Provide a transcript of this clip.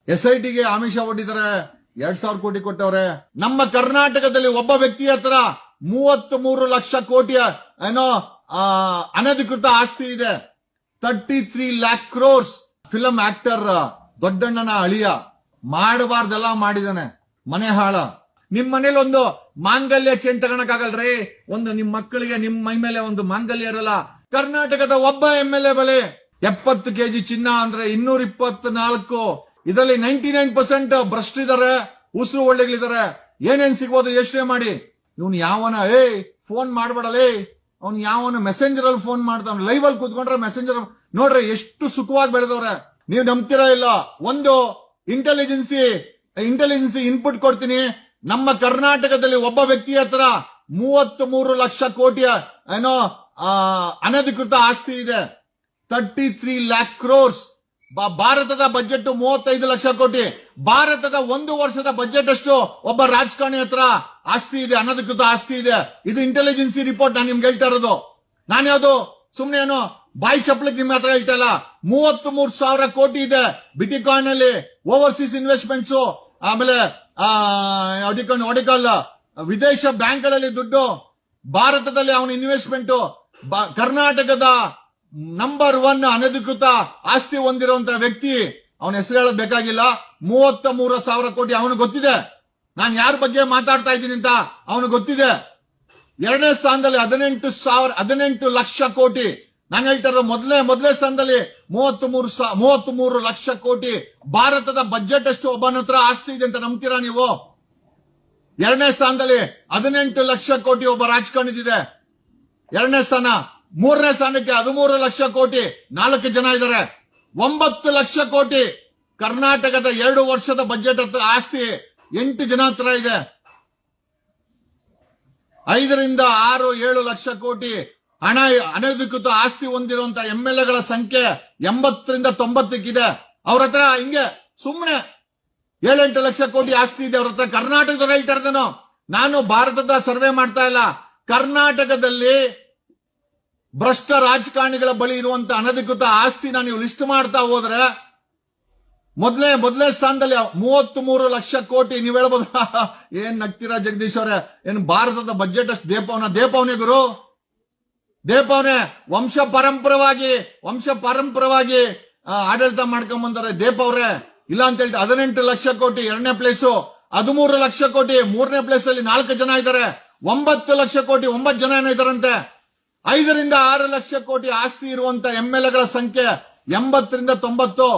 SITಗೆ ಆಮಿಷ ಒಡ್ಡಿದ್ದಾರೆ, 2,000 ಕೋಟಿ ಕೊಟ್ಟವ್ರೆ. ನಮ್ಮ ಕರ್ನಾಟಕದಲ್ಲಿ ಒಬ್ಬ ವ್ಯಕ್ತಿ ಹತ್ರ 33 ಲಕ್ಷ ಕೋಟಿಯ ಅನಧಿಕೃತ ಆಸ್ತಿ ಇದೆ. 33 lakh crores. ಫಿಲಂ ಆಕ್ಟರ್ ದೊಡ್ಡಣ್ಣನ ಅಳಿಯ ಮಾಡಬಾರ್ದೆಲ್ಲ ಮಾಡಿದಾನೆ, ಮನೆ ಹಾಳ. ನಿಮ್ ಮನೇಲಿ ಒಂದು ಮಾಂಗಲ್ಯ ಚೇನ್ ತಗೊಳಕಾಗಲ್ರಿ? ಒಂದು ನಿಮ್ ಮಕ್ಕಳಿಗೆ ನಿಮ್ ಮೈ ಮೇಲೆ ಒಂದು ಮಾಂಗಲ್ಯ ಇರಲ್ಲ. ಕರ್ನಾಟಕದ ಒಬ್ಬ MLA ಬಳಿ 70 kg ಚಿನ್ನ ಅಂದ್ರೆ 224. ಇದರಲ್ಲಿ 99% ಭ್ರಷ್ಟಿದ್ದಾರೆ, ಉಸಿರು ಒಳ್ಳೆಗಳಿದ್ದಾರೆ. ಏನೇನ್ ಸಿಗ್ಬೋದು ಯೋಚನೆ ಮಾಡಿ. ಇವನು ಯಾವನ ಫೋನ್ ಮಾಡ್ಬೇಡಲೇ, ಅವ್ನು ಯಾವನ ಮೆಸೆಂಜರ್ ಅಲ್ಲಿ ಫೋನ್ ಮಾಡ್ತಾನ, ಲೈವ್ ಅಲ್ಲಿ ಕೂತ್ಕೊಂಡ್ರೆ ಮೆಸೆಂಜರ್ ನೋಡ್ರಿ ಎಷ್ಟು ಸುಖವಾಗಿ ಬೆಳೆದವ್ರೆ. ನೀವು ನಂಬ್ತೀರಾ ಇಲ್ಲ? ಒಂದು ಇಂಟೆಲಿಜೆನ್ಸಿ ಇನ್ಪುಟ್ ಕೊಡ್ತೀನಿ. ನಮ್ಮ ಕರ್ನಾಟಕದಲ್ಲಿ ಒಬ್ಬ ವ್ಯಕ್ತಿ ಹತ್ರ 33 ಲಕ್ಷ ಕೋಟಿಯ ಅನಧಿಕೃತ ಆಸ್ತಿ ಇದೆ. 33 lakh crores. ಭಾರತದ ಬಜೆಟ್ 35 ಲಕ್ಷ ಕೋಟಿ. ಭಾರತದ ಒಂದು ವರ್ಷದ ಬಜೆಟ್ ಅಷ್ಟು ಒಬ್ಬ ರಾಜಕಾರಣಿ ಹತ್ರ ಆಸ್ತಿ ಇದೆ, ಅನಧಿಕೃತ ಆಸ್ತಿ ಇದೆ. ಇದು ಇಂಟೆಲಿಜೆನ್ಸಿ ರಿಪೋರ್ಟ್. ನಾನು ನಿಮ್ಗೆ ಹೇಳ್ತಾ ಇರೋದು. ನಾನ್ಯಾವುದು ಸುಮ್ನೆ ಏನೋ ಬಾಯಿ ಚಪ್ಪಲಿಗೆ ನಿಮ್ಮ ಹತ್ರ ಹೇಳ್ತಾ ಇಲ್ಲ. 33,000 ಕೋಟಿ ಇದೆ ಬಿಟಿಕಾಯಿನ್ ಅಲ್ಲಿ, ಓವರ್ಸೀಸ್ ಇನ್ವೆಸ್ಟ್ಮೆಂಟ್ಸ್, ಆಮೇಲೆ ವಿದೇಶ ಬ್ಯಾಂಕ್ಗಳಲ್ಲಿ ದುಡ್ಡು, ಭಾರತದಲ್ಲಿ ಅವನ ಇನ್ವೆಸ್ಟ್ಮೆಂಟ್. ಕರ್ನಾಟಕದ ನಂಬರ್ 1 ಅನಧಿಕೃತ ಆಸ್ತಿ ಹೊಂದಿರುವಂತಹ ವ್ಯಕ್ತಿ. ಅವನ ಹೆಸರು ಹೇಳೋದು ಬೇಕಾಗಿಲ್ಲ. 33,000 ಕೋಟಿ ಅವನು ಗೊತ್ತಿದೆ. ನಾನು ಯಾರ ಬಗ್ಗೆ ಮಾತಾಡ್ತಾ ಇದ್ದೀನಿ ಅಂತ ಅವನು ಗೊತ್ತಿದೆ. ಎರಡನೇ ಸ್ಥಾನದಲ್ಲಿ 18 ಲಕ್ಷ ಕೋಟಿ. ನಾನು ಹೇಳ್ತಾ ಇರೋದು ಮೊದಲನೇ ಸ್ಥಾನದಲ್ಲಿ 33 ಲಕ್ಷ ಕೋಟಿ. ಭಾರತದ ಬಜೆಟ್ ಅಷ್ಟು ಒಬ್ಬನ ಹತ್ರ ಆಸ್ತಿ ಇದೆ ಅಂತ ನಂಬ್ತೀರಾ ನೀವು? ಎರಡನೇ ಸ್ಥಾನದಲ್ಲಿ 18 ಲಕ್ಷ ಕೋಟಿ ಒಬ್ಬ ರಾಜಕಾರಣಿದಿದೆ, ಎರಡನೇ ಸ್ಥಾನ. ಮೂರನೇ ಸ್ಥಾನಕ್ಕೆ 13 ಲಕ್ಷ ಕೋಟಿ 4 ಜನ ಇದ್ದಾರೆ. 9 ಲಕ್ಷ ಕೋಟಿ ಕರ್ನಾಟಕದ 2 ವರ್ಷದ ಬಜೆಟ್ ಹತ್ರ ಆಸ್ತಿ 8 ಜನ ಹತ್ರ ಇದೆ. 5 ರಿಂದ 6, 7 ಲಕ್ಷ ಕೋಟಿ ಹಣ ಅನಧಿಕೃತ ಆಸ್ತಿ ಹೊಂದಿರುವಂತಹ MLAಗಳ ಸಂಖ್ಯೆ 80 ರಿಂದ 90 ಇದೆ. ಅವ್ರ ಹತ್ರ ಹಿಂಗೆ ಸುಮ್ಮನೆ 7-8 ಲಕ್ಷ ಕೋಟಿ ಆಸ್ತಿ ಇದೆ ಅವ್ರ ಹತ್ರ. ಕರ್ನಾಟಕದವ್ರು ಹೇಳ್ತಾ ಇದ್ದೇನೋ, ನಾನು ಭಾರತದ ಸರ್ವೆ ಮಾಡ್ತಾ ಇಲ್ಲ. ಕರ್ನಾಟಕದಲ್ಲಿ ಭ್ರಷ್ಟ ರಾಜಕಾರಣಿಗಳ ಬಳಿ ಇರುವಂತ ಅನಧಿಕೃತ ಆಸ್ತಿನ ನೀವು ಲಿಸ್ಟ್ ಮಾಡ್ತಾ ಹೋದ್ರೆ ಮೊದಲನೇ ಸ್ಥಾನದಲ್ಲಿ 33 ಲಕ್ಷ ಕೋಟಿ. ನೀವ್ ಹೇಳ್ಬೋದು ಏನ್ ನಗ್ತೀರಾ ಜಗದೀಶ್ ಅವರೇ, ಏನ್ ಭಾರತದ ಬಜೆಟ್ ಅಷ್ಟು ದೇಪವನೇ ಗುರು, ದೇಪವನೇ. ವಂಶ ಪರಂಪರವಾಗಿ ಆಡಳಿತ ಮಾಡ್ಕೊಂಡ್ ಬಂದಾರೆ ದೇಪ್ ಅವ್ರೆ. ಇಲ್ಲ ಅಂತ ಹೇಳ್ತಾ 18 ಲಕ್ಷ ಕೋಟಿ ಎರಡನೇ ಪ್ಲೇಸು, 13 ಲಕ್ಷ ಕೋಟಿ ಮೂರನೇ ಪ್ಲೇಸ್ ಅಲ್ಲಿ 4 ಜನ ಇದ್ದಾರೆ. 9 ಲಕ್ಷ ಕೋಟಿ 9 ಜನ ಏನೋ ಇದಾರಂತೆ. 5 ರಿಂದ 6 ಲಕ್ಷ ಕೋಟಿ ಆಸ್ತಿ ಇರುವಂತ MLAಗಳ ಸಂಖ್ಯೆ 80 ರಿಂದ 90.